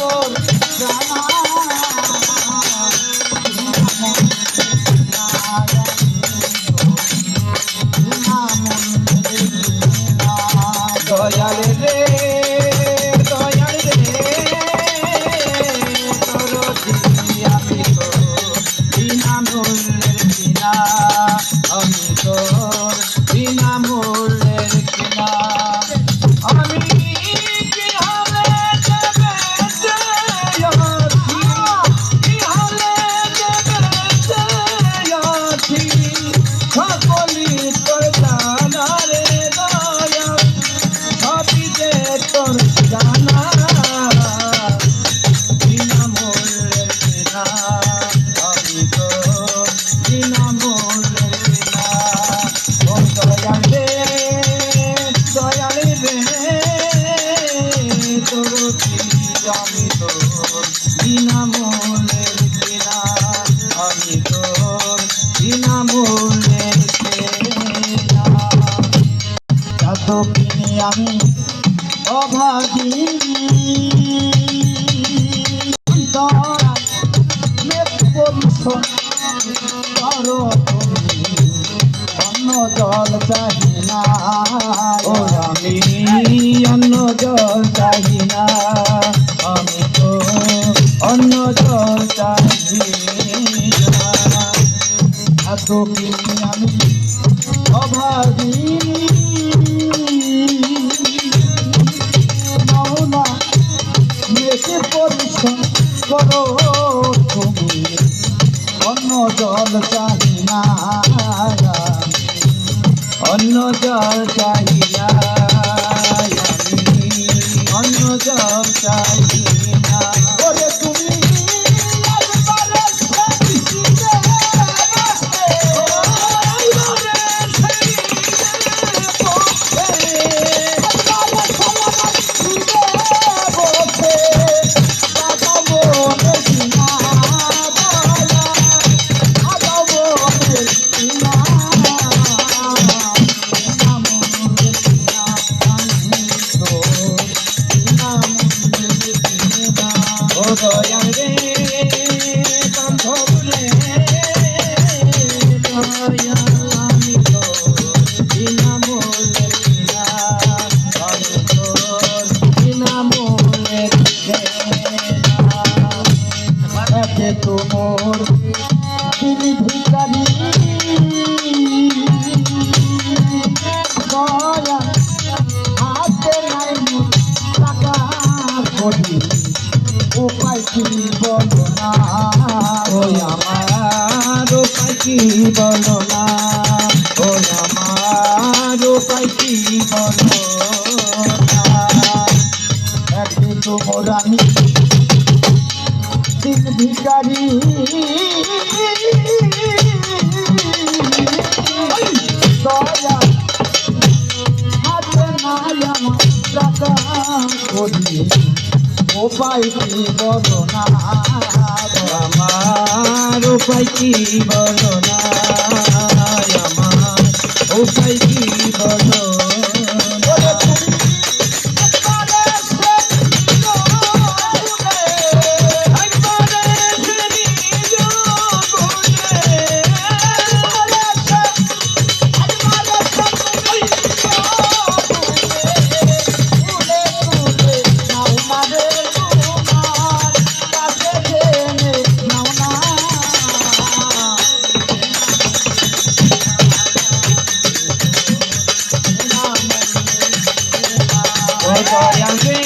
তোর জানা দয়াল রে দয়াল রে তোর আমি তো বিনা মূল্যের কিনা আমি তোর বিনা মূল্যের কিনা আমি আমি তোর বিনামূল্যের কেনা আমি তোর বিনামূল্যের কেনা এত কিনি আমি অভাগী করো তুমি অন্য জল চাহি না ও আমি অন্য জল চাহি না আমি তো অন্য জল চাহি না এত কিনি আমি অভাগী মাওলা মেয়েকে পরিশ্রম করো তুমি অন্য জল চাহি না অন্য জল চাহি না অন্য জল চাহি না ওরে তুমি দয়াল রে বান্ধব রে দয়াল আমি তো বিনামূল্যের কিনা আমি তোর বিনামূল্যের কেনা এতে তোর তিনি ভিখারি দয়াল হাতে নাই টাকা করি উপায় কি বলো না ওই আমার উপায় কি বলো না ওই আমার উপায় কি বলো না একদিন তোমর আমি দিন ভিখারি দয়া হাতে নাই আমার টাকা করি উপায় কি বলো না আমার উপায় কি বলো না আমার উপায় কি বলো দয়াল রে